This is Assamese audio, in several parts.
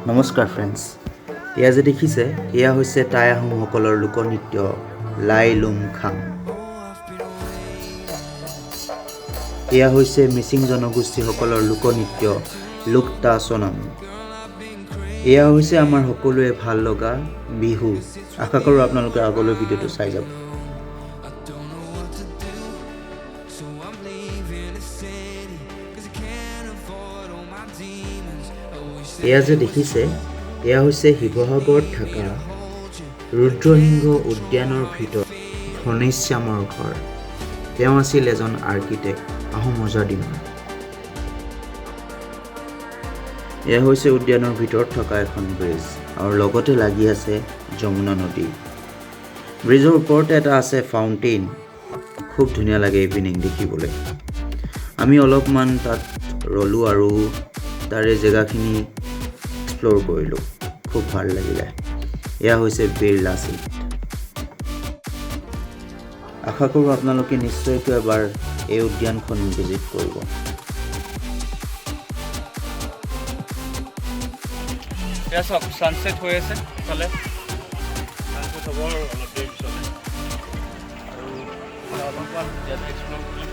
নমস্কাৰ ফ্ৰেণ্ডছ, এয়া যে দেখিছে এয়া হৈছে টাই আহোমসকলৰ লোকনৃত্য লাই লুম খাম। এয়া হৈছে মিচিং জনগোষ্ঠীসকলৰ লোকনৃত্য লুক্তা চনাম। এয়া হৈছে আমাৰ সকলোৱে ভাল লগা বিহু। আশা কৰোঁ আপোনালোকে আগলৈ ভিডিঅ'টো চাই যাব। এয়া যে দেখিছে এয়া হৈছে শিৱসাগৰত থকা ৰুদ্ৰসিংহ উদ্যানৰ ভিতৰত ঘনশ্যামৰ ঘৰ। তেওঁ আছিল এজন আৰ্কিটেক্ট আহোম ৰজাৰ দিনৰ। এয়া হৈছে উদ্যানৰ ভিতৰত থকা এখন ব্ৰিজ আৰু লগতে লাগি আছে যমুনা নদী। ব্ৰিজৰ ওপৰতে এটা আছে ফাউণ্টেইন। খুব ধুনীয়া লাগে ইভিনিং দেখিবলৈ। আমি অলপমান তাত ৰ'লোঁ আৰু তাৰে জেগাখিনি এক্সপ্ল'ৰ কৰিলোঁ। খুব ভাল লাগিলে। এয়া হৈছে বিৰলা চিট। আশা কৰোঁ আপোনালোকে নিশ্চয়কৈ এবাৰ এই উদ্যানখন ভিজিট কৰিব। এয়া চাওক ছানছেট হৈ আছে ইফালে। ছানছেট হ'ব আৰু অলপ দেৰি পিছতে। আৰু অলপমান ইয়াত এক্সপ্ল'ৰ কৰিম।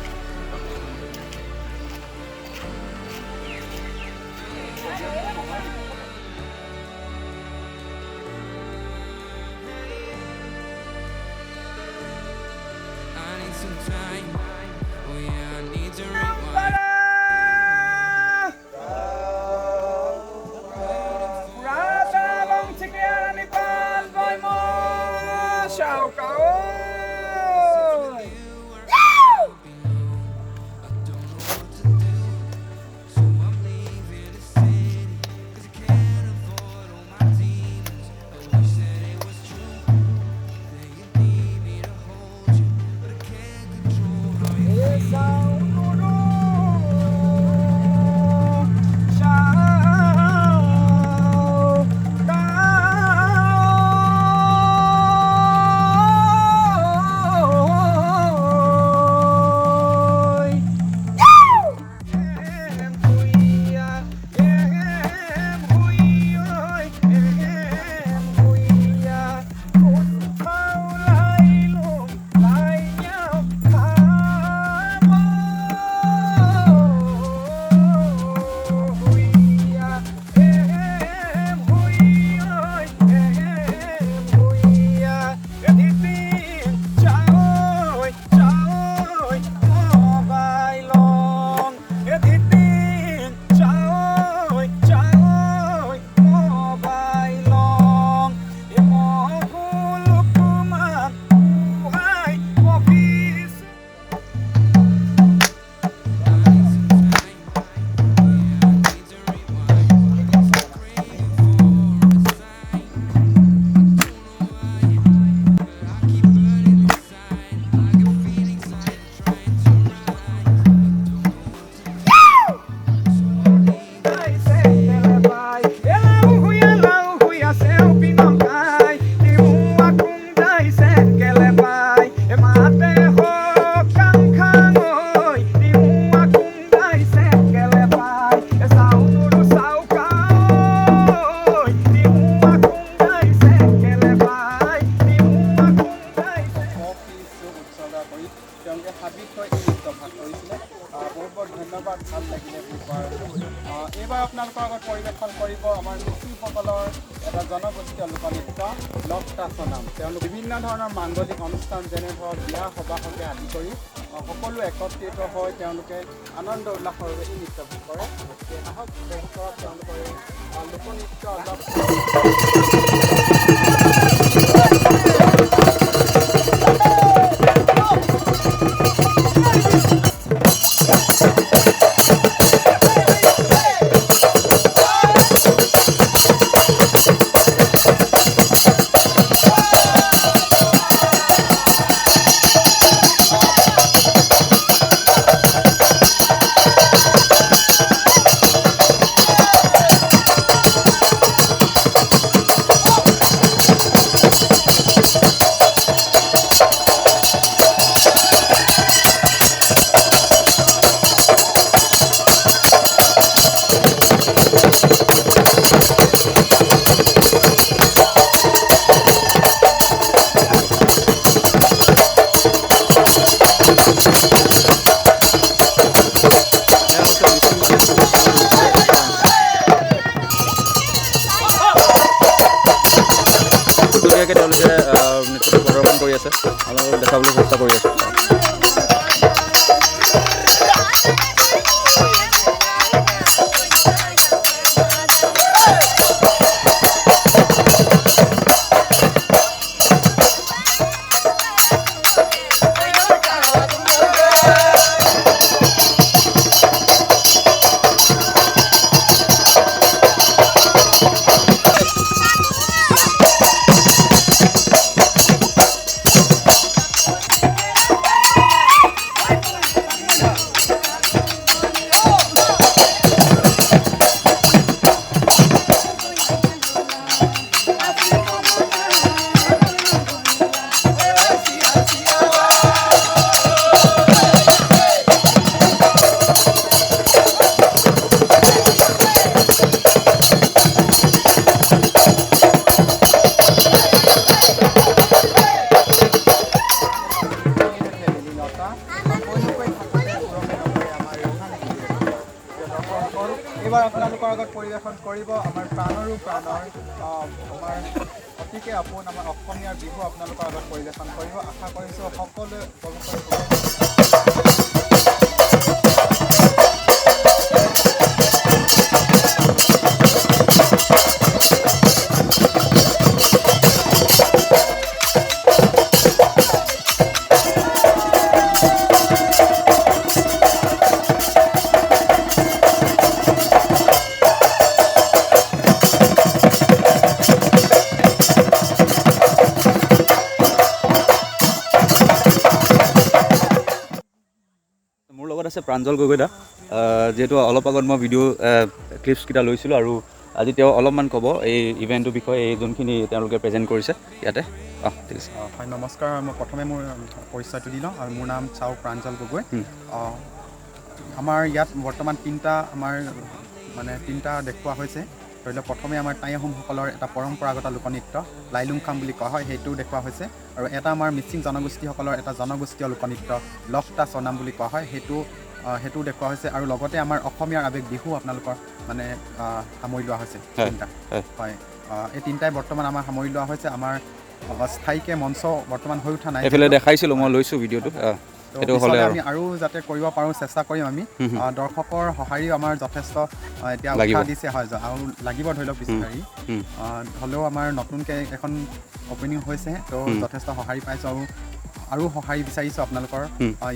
এইবাৰ আপোনালোকৰ আগত পৰিৱেশন কৰিব আমাৰ মিচিংসকলৰ এটা জনগোষ্ঠীয় লোকনৃত্য লক্তা চনাম। তেওঁলোক বিভিন্ন ধৰণৰ মাংগলিক অনুষ্ঠান যেনে ধৰক বিয়া সবাহকে আদি কৰি সকলো একত্ৰিত হৈ তেওঁলোকে আনন্দ উল্লাসেৰে এই নৃত্য কৰে। গতিকে আহক ওচৰত তেওঁলোকৰ লোকনৃত্য অলপ কৰি আছে আপোনালোকক দেখাবলৈ চেষ্টা কৰি আছোঁ এইবাৰ আপোনালোকৰ আগত পৰিৱেশন কৰিব আমাৰ প্ৰাণৰো প্ৰাণৰ আমাৰ অতিকে আপোন আমাৰ অসমীয়াৰ বিহু আপোনালোকৰ আগত পৰিৱেশন কৰিব আশা কৰিছোঁ সকলোৱে উপভোগ কৰিব মোৰ লগত আছে প্ৰাঞ্জল গগৈদা যেহেতু অলপ আগত মই ভিডিঅ' ক্লিপছকেইটা লৈছিলোঁ আৰু আজি তেওঁ অলপমান ক'ব এই ইভেণ্টটোৰ বিষয়ে এই যোনখিনি তেওঁলোকে প্ৰেজেণ্ট কৰিছে ইয়াতে ঠিক আছে হয় নমস্কাৰ মই প্ৰথমে মোৰ পৰিচয়টো দি লওঁ আৰু মোৰ নাম চাও প্ৰাঞ্জল গগৈ আমাৰ ইয়াত বৰ্তমান তিনিটা দেখুওৱা হৈছে ধৰি লওক প্ৰথমে আমাৰ টাই আহোমসকলৰ এটা পৰম্পৰাগত লোকনৃত্য লাই লুম খাম বুলি কোৱা হয় সেইটো দেখুওৱা হৈছে আৰু এটা আমাৰ মিচিং জনগোষ্ঠীসকলৰ এটা জনগোষ্ঠীয় লোকনৃত্য লকটা চনাম বুলি কোৱা হয় সেইটো দেখুওৱা হৈছে আৰু লগতে আমাৰ অসমীয়াৰ আৱেগ বিহু আপোনালোকৰ মানে সামৰি লোৱা হৈছে তিনিটা হয় এই তিনিটাই বৰ্তমান আমাৰ সামৰি লোৱা হৈছে আমাৰ স্থায়ীকৈ মঞ্চ বৰ্তমান হৈ উঠা নাই এইফালে দেখাইছিলোঁ মই লৈছোঁ ভিডিঅ'টো সেইটো হ'লে আমি আৰু যাতে কৰিব পাৰোঁ চেষ্টা কৰিম আমি দৰ্শকৰ সঁহাৰিও আমাৰ যথেষ্ট এতিয়া উৎসাহ দিছে হয় আৰু লাগিব ধৰি লওক বিচাৰি হ'লেও আমাৰ নতুনকৈ এখন অপেনিং হৈছে তো যথেষ্ট সঁহাৰি পাইছোঁ আৰু সঁহাৰি বিচাৰিছোঁ আপোনালোকৰ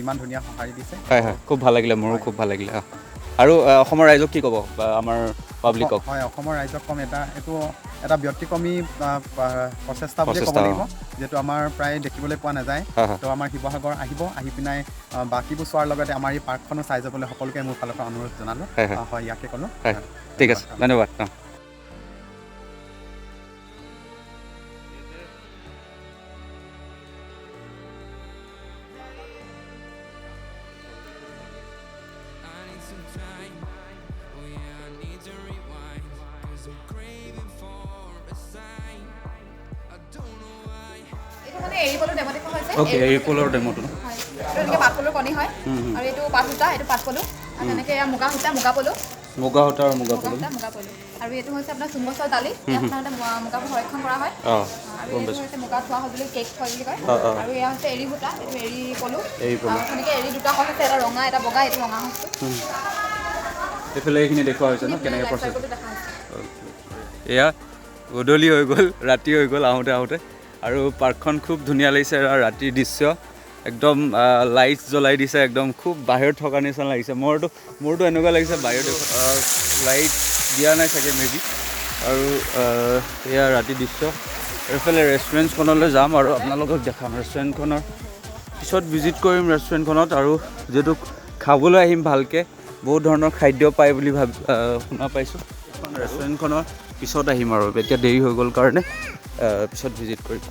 ইমান ধুনীয়া সঁহাৰি দিছে হয় হয় খুব ভাল লাগিলে মোৰো খুব ভাল লাগিলে আৰু অসমৰ ৰাইজক কি ক'ব আমাৰ পাব্লিকক হয় অসমৰ ৰাইজক ক'ম এইটো এটা ব্যতিক্ৰমী প্ৰচেষ্টা বুলি ক'ব লাগিব যিহেতু আমাৰ প্ৰায় দেখিবলৈ পোৱা নাযায় তো আমাৰ শিৱসাগৰ আহি পিনাই বাকীবোৰ চোৱাৰ লগতে আমাৰ এই পাৰ্কখনো চাই যাবলৈ সকলোকে মোৰ ফালৰ পৰা অনুৰোধ জনালোঁ হয় ইয়াকে ক'লোঁ ঠিক আছে ধন্যবাদ Okay, এই পলৰ ডেমোটো হয় এইটো এনেকৈ পাতপলুৰ কণী হয় আৰু এইটো পাত সূতা এইটো পাতপলু আৰু তেনেকৈ এয়া মুগা সূতা মুগা পলু আৰু এইটো হৈছে আপোনাৰ চুমগছৰ দালি সাধাৰণতে মুগাবোৰ সংৰক্ষণ কৰা হয় আৰু এইটো হৈছে মুগা থোৱা সঁজুলি কেক থোৱা বুলি কয় আৰু এয়া হৈছে এৰী সূতা এইটো এৰী পলু তেনেকৈ এৰী দুটা সঁজ আছে এটা ৰঙা এটা বগা এইটো ৰঙা সঁজটো এইফালে এইখিনি দেখুওৱা হৈছে ন কেনেকৈ প্ৰচেছ এয়া গধূলি হৈ গ'ল ৰাতি হৈ গ'ল আহোঁতে আৰু পাৰ্কখন খুব ধুনীয়া লাগিছে আৰু ৰাতিৰ দৃশ্য একদম লাইট জ্বলাই দিছে একদম খুব বাহিৰত থকা নিচিনা লাগিছে মোৰতো এনেকুৱা লাগিছে বাহিৰত লাইট দিয়া নাই চাগে মেবি আৰু এয়া ৰাতিৰ দৃশ্য এইফালে ৰেষ্টুৰেণ্টখনলৈ যাম আৰু আপোনালোকক দেখাম ৰেষ্টুৰেণ্টখনৰ পিছত ভিজিট কৰিম ৰেষ্টুৰেণ্টখনত আৰু যিহেতু খাবলৈ আহিম ভালকৈ বহুত ধৰণৰ খাদ্য পায় বুলি শুনা পাইছোঁ ৰেষ্টুৰেণ্টখনৰ পিছত আহিম আৰু এতিয়া দেৰি হৈ গ'ল কাৰণে পিছত ভিজিট কৰিম